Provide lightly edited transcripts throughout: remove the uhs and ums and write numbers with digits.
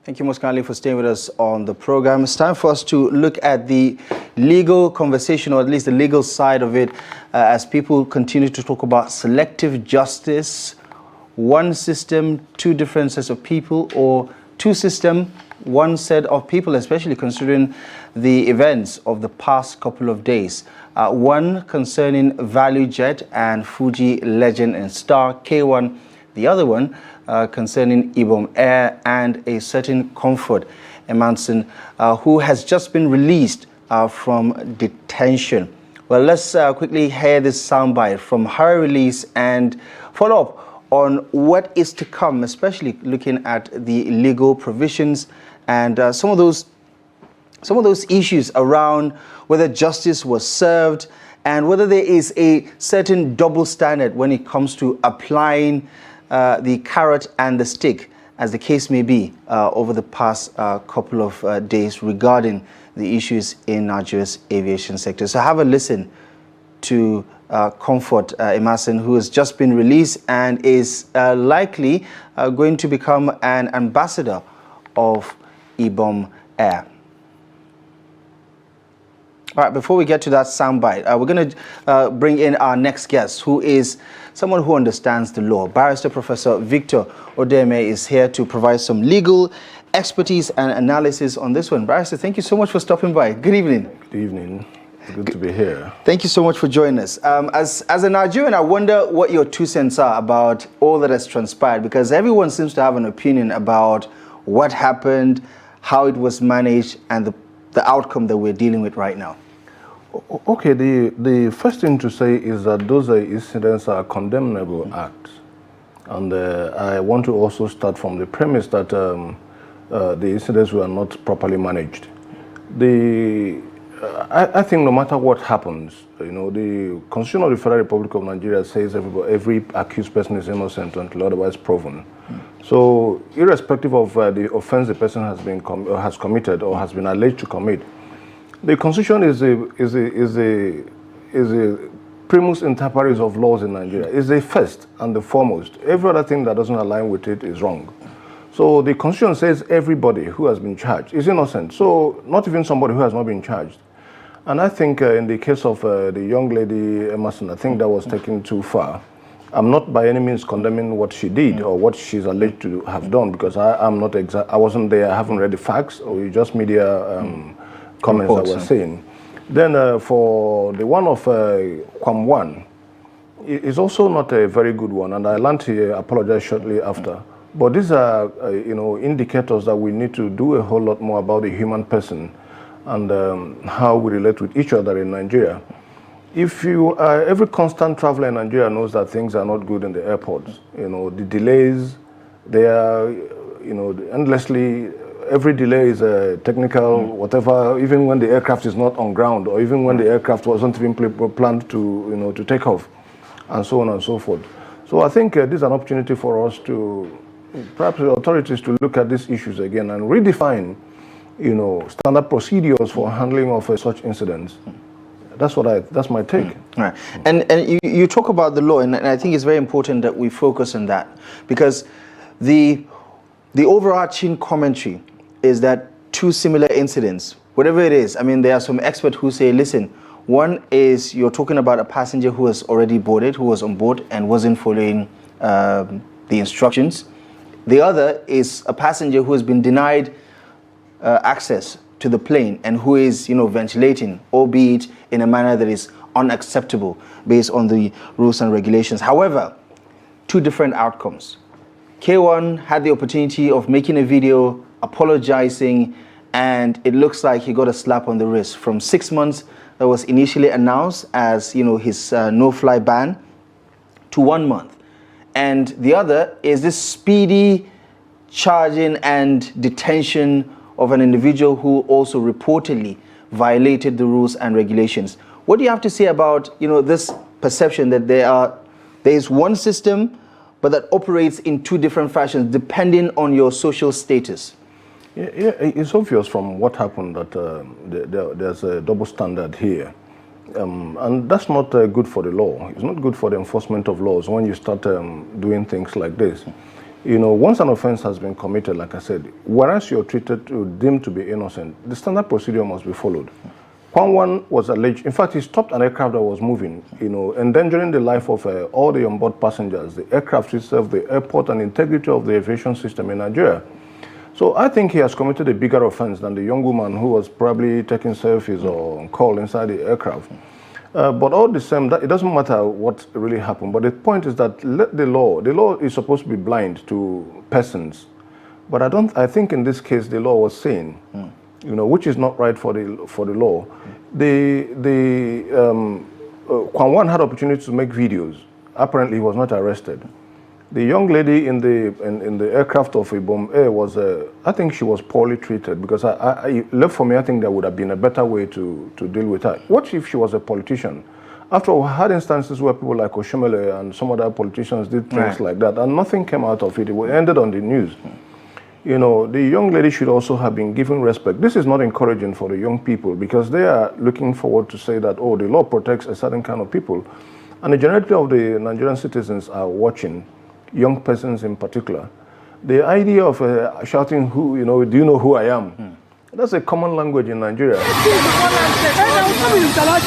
Thank you most kindly for staying with us on the program. It's time for us to look at the legal conversation, or at least the legal side of it, as people continue to talk about selective justice, one system, two different sets of people, or two systems, one set of people, especially considering the events of the past couple of days. One concerning ValueJet and Fuji legend and star K1, the other one concerning Odoeme Air and a certain Comfort Emanson, who has just been released from detention. Well, let's quickly hear this soundbite from her release and follow up on what is to come, especially looking at the legal provisions and some of those issues around whether justice was served and whether there is a certain double standard when it comes to applying the carrot and the stick, as the case may be, over the past couple of days regarding the issues in Nigeria's aviation sector. So have a listen to Comfort Emanson, who has just been released and is likely going to become an ambassador of Odoeme Air. All right, before we get to that soundbite, we're going to bring in our next guest, who is someone who understands the law. Barrister Professor Victor Odoeme is here to provide some legal expertise and analysis on this one. Barrister, thank you so much for stopping by. Good evening. Good evening. It's good to be here. Thank you so much for joining us. As a Nigerian, I wonder what your 2 cents are about all that has transpired, because everyone seems to have an opinion about what happened, how it was managed, and the outcome that we're dealing with right now. Okay, the first thing to say is that those incidents are condemnable acts. And I want to also start from the premise that the incidents were not properly managed. I think no matter what happens, the Constitution of the Federal Republic of Nigeria says every accused person is innocent until otherwise proven. So irrespective of the offense the person has committed or has been alleged to commit, the Constitution is a primus inter pares of laws in Nigeria. It's the first and the foremost. Every other thing that doesn't align with it is wrong. So the Constitution says everybody who has been charged is innocent. So not even somebody who has not been charged. And I think in the case of the young lady Emerson, I think that was taken too far. I'm not by any means condemning what she did or what she's alleged to have done, because I wasn't there, I haven't read the facts, or just media comments that were saying. Then for the one of Kwam 1, it's also not a very good one, and I learned to apologize shortly after. But these are indicators that we need to do a whole lot more about the human person and how we relate with each other in Nigeria. If you every constant traveler in Nigeria knows that things are not good in the airports. The delays, they are endlessly. Every delay is a technical, whatever, even when the aircraft is not on ground, or even when the aircraft wasn't even planned to take off, and so on and so forth. So I think this is an opportunity for us to, perhaps the authorities, to look at these issues again and redefine, standard procedures for handling of such incidents. That's my take. All right. And you talk about the law, and I think it's very important that we focus on that, because the overarching commentary is that two similar incidents, whatever it is, I mean, there are some experts who say, listen, one is you're talking about a passenger who has already boarded, who was on board and wasn't following the instructions. The other is a passenger who has been denied access to the plane and who is, ventilating, albeit in a manner that is unacceptable based on the rules and regulations. However, two different outcomes. K1 had the opportunity of making a video, apologizing, and it looks like he got a slap on the wrist. From 6 months that was initially announced as his no-fly ban to 1 month. And the other is this speedy charging and detention of an individual who also reportedly violated the rules and regulations. What do you have to say about this perception that there is one system but that operates in two different fashions depending on your social status? Yeah, it's obvious from what happened that there's a double standard here. And that's not good for the law. It's not good for the enforcement of laws when you start doing things like this. You know, once an offense has been committed, like I said, whereas you're deemed to be innocent, the standard procedure must be followed. Kwan Wan was alleged, in fact, he stopped an aircraft that was moving, you know, endangering the life of all the onboard passengers, the aircraft itself, the airport, and integrity of the aviation system in Nigeria. So I think he has committed a bigger offense than the young woman who was probably taking selfies or on call inside the aircraft. But all the same, it doesn't matter what really happened. But the point is that the law is supposed to be blind to persons. But I think in this case, the law was saying, you know, which is not right for the law. Kwan Wan had opportunity to make videos. Apparently, he was not arrested. The young lady in the aircraft of Odoeme was, I think she was poorly treated, because left for me, I think there would have been a better way to deal with her. What if she was a politician? After all, we had instances where people like Oshomole and some other politicians did things like that, and nothing came out of it. It ended on the news. You know, the young lady should also have been given respect. This is not encouraging for the young people, because they are looking forward to say that, oh, the law protects a certain kind of people. And the majority of the Nigerian citizens are watching, young persons in particular. The idea of shouting, "Who, you know, do you know who I am?" That's a common language in Nigeria.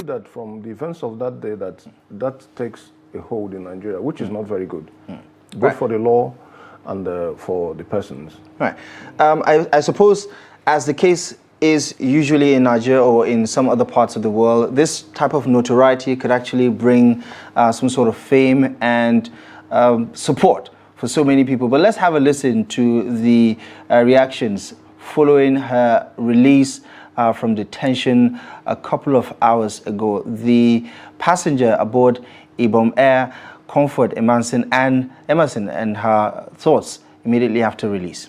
That from the events of that day, that takes a hold in Nigeria, which is not very good, both for the law and for the persons. Right. I suppose, as the case is usually in Nigeria or in some other parts of the world, this type of notoriety could actually bring some sort of fame and support for so many people. But let's have a listen to the reactions following her release from detention a couple of hours ago. The passenger aboard Odoeme Air, Comfort Emerson, and her thoughts immediately after release.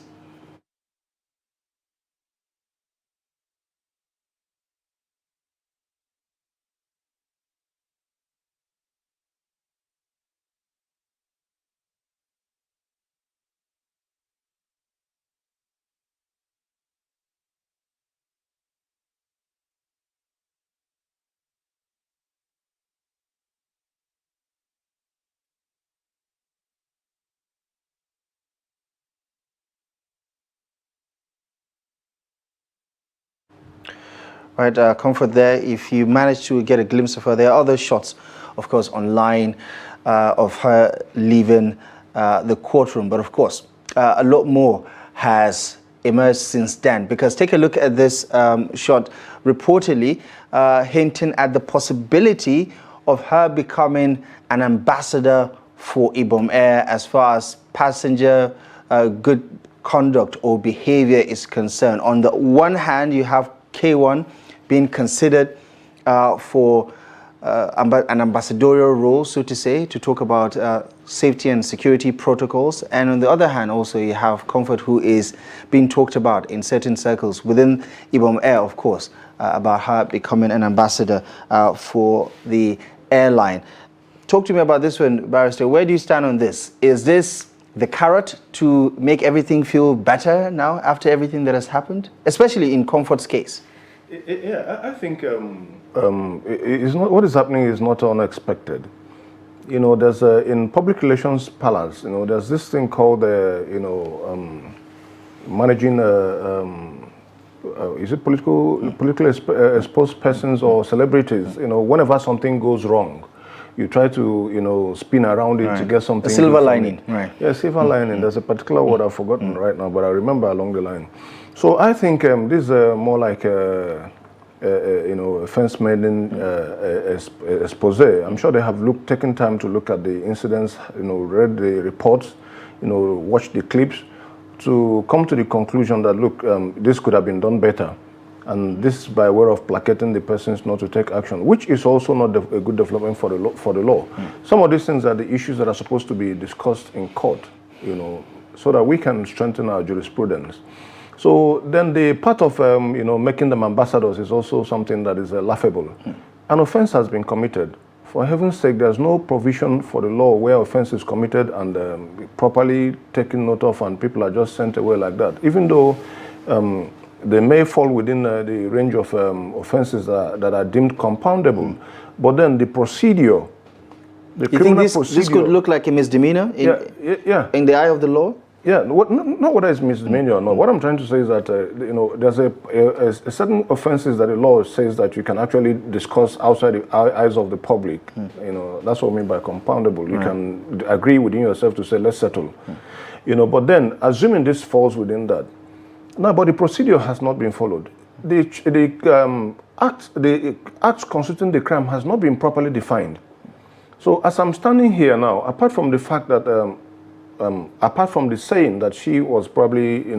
Right, Comfort there. If you manage to get a glimpse of her, there are other shots, of course, online of her leaving the courtroom. But of course, a lot more has emerged since then, because take a look at this shot, reportedly hinting at the possibility of her becoming an ambassador for Odoeme Air as far as passenger good conduct or behavior is concerned. On the one hand, you have K1 being considered for an ambassadorial role, so to say, to talk about safety and security protocols. And on the other hand, also, you have Comfort, who is being talked about in certain circles within Odoeme Air, of course, about her becoming an ambassador for the airline. Talk to me about this one, Barrister. Where do you stand on this? Is this the carrot to make everything feel better now after everything that has happened, especially in Comfort's case? Yeah, I think it's not, what is happening is not unexpected. You know, there's in public relations parlance, you know, there's this thing called managing is it politically exposed persons or celebrities? You know, whenever something goes wrong, you try to, you know, spin around it to get something. A silver lining, right? Yeah, silver lining. There's a particular word I've forgotten right now, but I remember along the line. So I think this is more like you know, a fence-maiden expose. I'm sure they have taken time to look at the incidents, you know, read the reports, you know, watched the clips, to come to the conclusion that, look, this could have been done better. And this by way of placating the persons not to take action, which is also not a good development for the law. Some of these things are the issues that are supposed to be discussed in court, you know, so that we can strengthen our jurisprudence. So then the part of, you know, making them ambassadors is also something that is laughable. An offense has been committed. For heaven's sake, there's no provision for the law where offense is committed and properly taken note of and people are just sent away like that. Even though they may fall within the range of offenses that are deemed compoundable. But then the procedure, the criminal procedure... This could look like a misdemeanor in the eye of the law? Yeah, not whether it's misdemeanor or not. What I'm trying to say is that, there's a certain offenses that the law says that you can actually discuss outside the eyes of the public. That's what I mean by compoundable. You can agree within yourself to say, let's settle. But then, assuming this falls within that, now, but the procedure has not been followed. The act constituting the crime has not been properly defined. So as I'm standing here now, apart from the fact that apart from the saying that she was probably,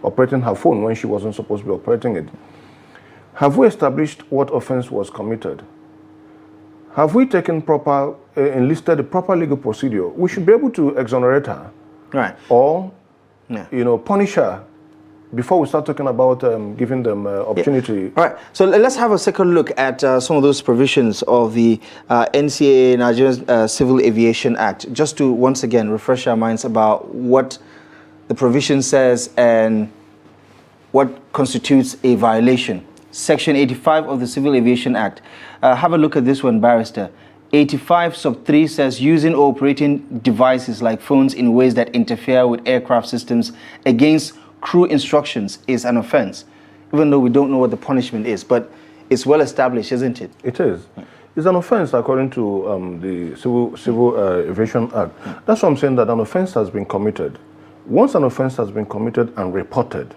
operating her phone when she wasn't supposed to be operating it, have we established what offense was committed? Have we taken enlisted the proper legal procedure? We should be able to exonerate her, right? Or, punish her before we start talking about giving them opportunity. Yeah. All right. So let's have a second look at some of those provisions of the NCAA, Nigerian Civil Aviation Act, just to once again refresh our minds about what the provision says and what constitutes a violation. Section 85 of the Civil Aviation Act. Have a look at this one, Barrister. 85 sub 3 says using or operating devices like phones in ways that interfere with aircraft systems against crew instructions is an offense, even though we don't know what the punishment is, but it's well established, isn't it? It is. It's an offense according to the Civil Aviation Act. That's why I'm saying that an offense has been committed. Once an offense has been committed and reported,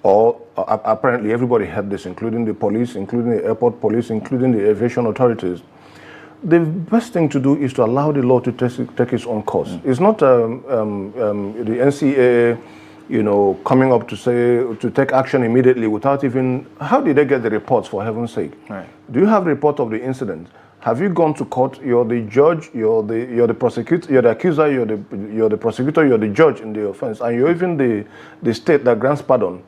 or apparently everybody had this, including the police, including the airport police, including the aviation authorities, the best thing to do is to allow the law to take its own course. It's not the NCAA coming up to say, to take action immediately without even, how did they get the reports, for heaven's sake? Right. Do you have a report of the incident? Have you gone to court? You're the judge, you're the prosecutor, you're the accuser, you're the prosecutor, you're the judge in the offense, and you're even the state that grants pardon.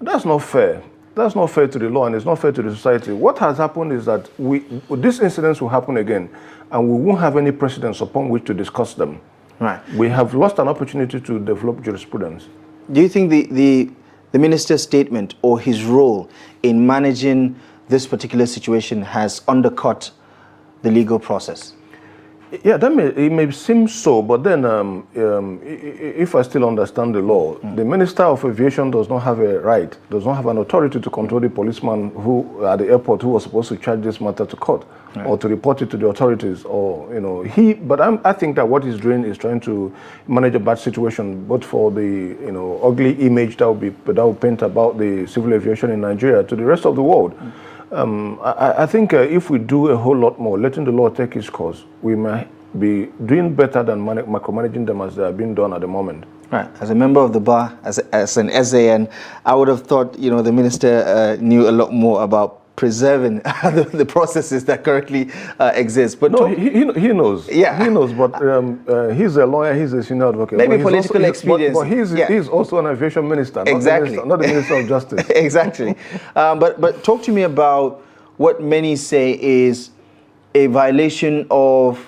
That's not fair. That's not fair to the law, and it's not fair to the society. What has happened is that these incidents will happen again, and we won't have any precedents upon which to discuss them. Right. We have lost an opportunity to develop jurisprudence. Do you think the minister's statement or his role in managing this particular situation has undercut the legal process? Yeah, it may seem so, but then if I still understand the law, the Minister of Aviation does not have a right, does not have an authority to control the policeman who at the airport who was supposed to charge this matter to court, right, or to report it to the authorities, or But I think that what he's doing is trying to manage a bad situation, both for the ugly image that will paint about the civil aviation in Nigeria to the rest of the world. I think if we do a whole lot more, letting the law take its course, we might be doing better than micromanaging them as they are being done at the moment. Right. As a member of the Barr, as an SAN, I would have thought the minister knew a lot more about preserving the processes that currently exist. But no, he knows. Yeah, he knows. But he's a lawyer. He's a senior advocate. Maybe political experience. But he's also an aviation minister. Exactly. Not the minister of justice. Exactly. But talk to me about what many say is a violation of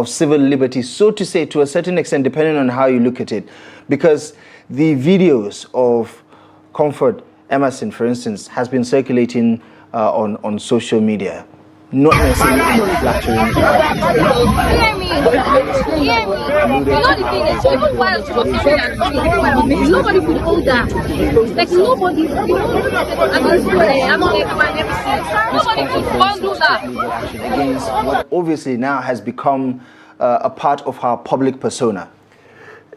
civil liberties, so to say, to a certain extent, depending on how you look at it, because the videos of Comfort Emerson, for instance, has been circulating on social media, not necessarily in a flattering nobody could hold that. Like nobody could do that. Against what obviously now has become a part of her public persona.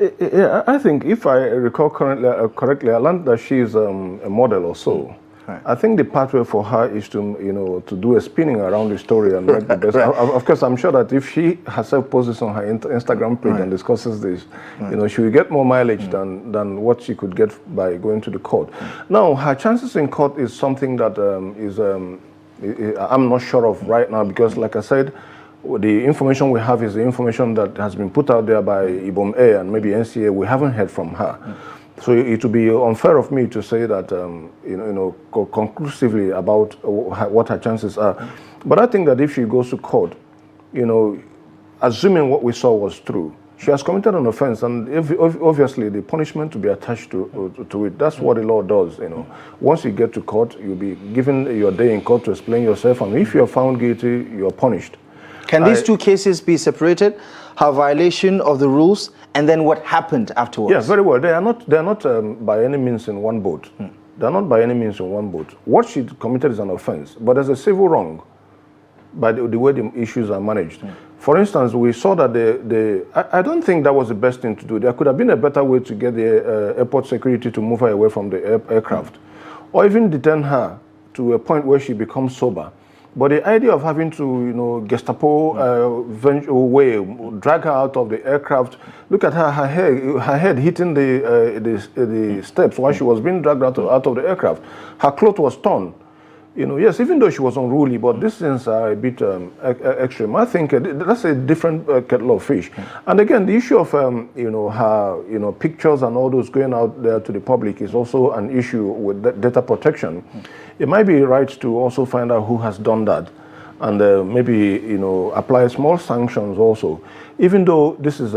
Yeah, I think if I recall correctly, I learned that she is a model or so. Right. I think the pathway for her is to do a spinning around the story and make the best. Right. Of course, I'm sure that if she herself posts this on her Instagram page, right, and discusses this, right, she will get more mileage than what she could get by going to the court. Now, her chances in court is something that I'm not sure of right now, because, like I said, the information we have is the information that has been put out there by Odoeme and maybe NCA. We haven't heard from her. So it would be unfair of me to say that, conclusively about what her chances are. But I think that if she goes to court, assuming what we saw was true, she has committed an offense, and obviously the punishment to be attached to it. That's what the law does. Once you get to court, you'll be given your day in court to explain yourself, and if you're found guilty, you're punished. Can these two cases be separated? Her violation of the rules and then what happened afterwards? Yes, very well. They are not by any means in one boat. They are not by any means in one boat. What she committed is an offense, but there's a civil wrong by the way the issues are managed. For instance, we saw that I don't think that was the best thing to do. There could have been a better way to get the airport security to move her away from the aircraft, or even detain her to a point where she becomes sober. But the idea of having to, Gestapo way, drag her out of the aircraft, look at her head hitting the steps while she was being dragged out of the aircraft. Her cloth was torn. Yes, even though she was unruly, but these things are a bit extreme. I think that's a different kettle of fish. And again, the issue of, her, pictures and all those going out there to the public is also an issue with data protection. It might be right to also find out who has done that and maybe, apply small sanctions also. Even though this is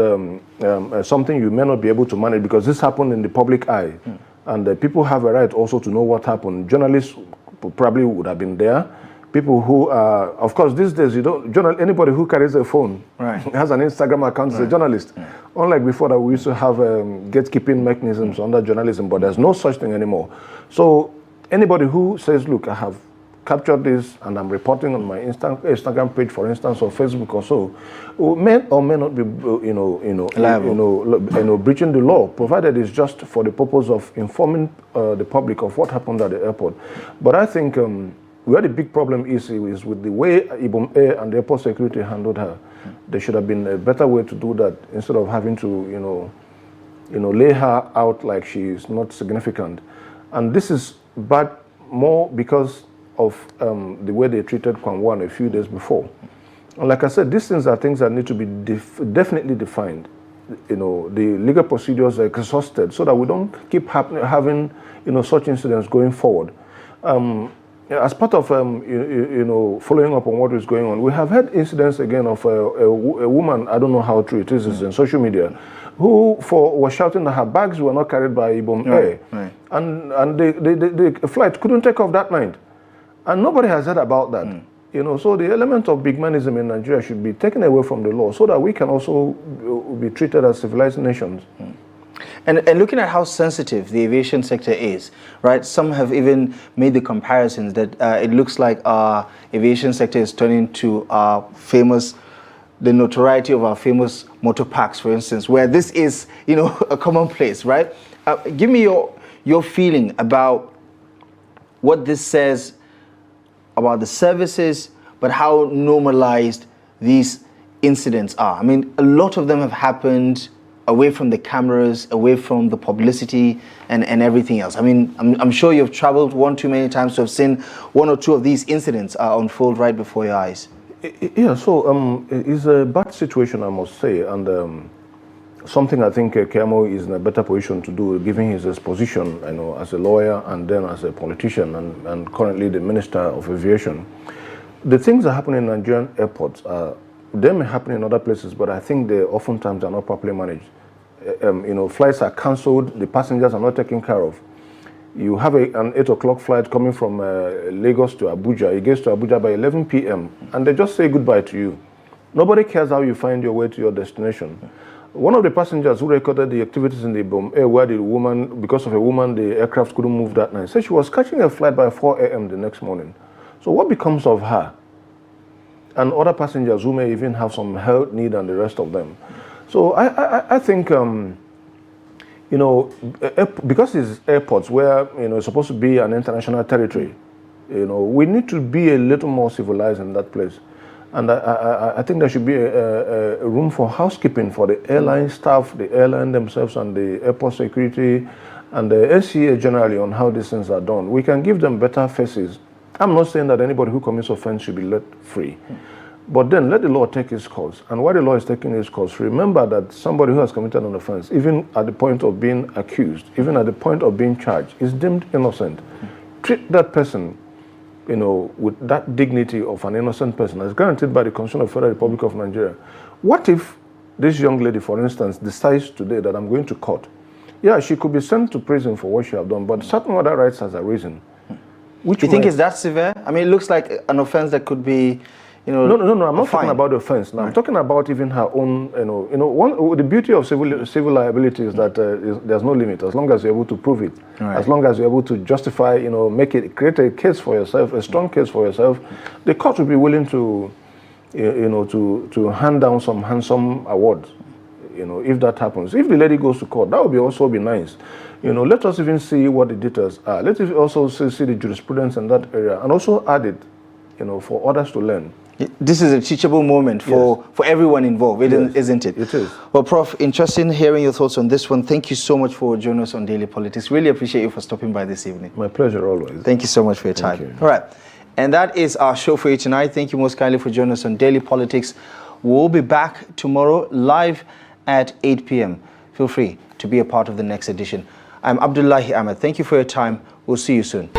something you may not be able to manage because this happened in the public eye. And people have a right also to know what happened. Journalists probably would have been there. People who are, of course, these days, anybody who carries a phone has an Instagram account is a journalist. Unlike before that, we used to have gatekeeping mechanisms under journalism, but there's no such thing anymore. So anybody who says, look, I have captured this and I'm reporting on my Instagram page, for instance, or Facebook or so, may or may not be, breaching the law, provided it's just for the purpose of informing the public of what happened at the airport. But I think where the big problem is with the way Odoeme and the airport security handled her. There should have been a better way to do that instead of having to, lay her out like she is not significant. And this is bad more because of the way they treated Kwanwan a few days before. And like I said, these things are things that need to be definitely defined. The legal procedures are exhausted so that we don't keep having, such incidents going forward. As part of, following up on what is going on, we have had incidents again of a woman, I don't know how true it is, it's in social media, who was shouting that her bags were not carried by Odoeme. Right. And the flight couldn't take off that night. And nobody has heard about that. So the element of big manism in Nigeria should be taken away from the law so that we can also be treated as civilized nations. And looking at how sensitive the aviation sector is, right? Some have even made the comparisons that it looks like our aviation sector is turning to the notoriety of our famous motor parks, for instance, where this is, a commonplace, right? Give me your feeling about what this says about the services, but how normalized these incidents are. I mean, a lot of them have happened away from the cameras, away from the publicity and everything else. I mean, I'm sure you've traveled one too many times to have seen one or two of these incidents unfold right before your eyes. Yeah, so it's a bad situation, I must say, and something I think Kemo is in a better position to do, given his position, as a lawyer and then as a politician and currently the Minister of Aviation. The things that happen in Nigerian airports, they may happen in other places, but I think they oftentimes are not properly managed. Flights are cancelled, the passengers are not taken care of. You have an 8 o'clock flight coming from Lagos to Abuja. It gets to Abuja by 11 p.m. and they just say goodbye to you. Nobody cares how you find your way to your destination. One of the passengers who recorded the activities in the Odoeme where the woman, because of a woman, the aircraft couldn't move that night, said she was catching a flight by 4 a.m. the next morning. So what becomes of her? And other passengers who may even have some health need and the rest of them. So I think, because it's airports where, it's supposed to be an international territory, we need to be a little more civilized in that place. And I think there should be a room for housekeeping for the airline staff, the airline themselves, and the airport security, and the NCA generally on how these things are done. We can give them better faces. I'm not saying that anybody who commits offense should be let free. But then let the law take its course. And while the law is taking its course, remember that somebody who has committed an offense, even at the point of being accused, even at the point of being charged, is deemed innocent. Treat that person with that dignity of an innocent person as guaranteed by the Constitution of the Federal Republic of Nigeria. What if this young lady, for instance, decides today that I'm going to court? Yeah, she could be sent to prison for what she has done, but certain other rights has arisen. Do you think it's that severe? I mean, it looks like an offense that could be, No, I'm not talking about the offense. Now, I'm talking about even her own, the beauty of civil liability is that there's no limit as long as you're able to prove it. Right. As long as you're able to justify, create a case for yourself, a strong case for yourself, the court will be willing to, to hand down some handsome awards, if that happens. If the lady goes to court, that would also be nice. Let us even see what the details are. Let us also see the jurisprudence in that area and also add it, for others to learn. This is a teachable moment for everyone involved, isn't it? It is. Well, Prof, interesting hearing your thoughts on this one. Thank you so much for joining us on Daily Politics. Really appreciate you for stopping by this evening. My pleasure, always. Thank you so much for your time. Thank you. All right. And that is our show for you tonight. Thank you most kindly for joining us on Daily Politics. We'll be back tomorrow live at 8 p.m. Feel free to be a part of the next edition. I'm Abdullahi Ahmed. Thank you for your time. We'll see you soon.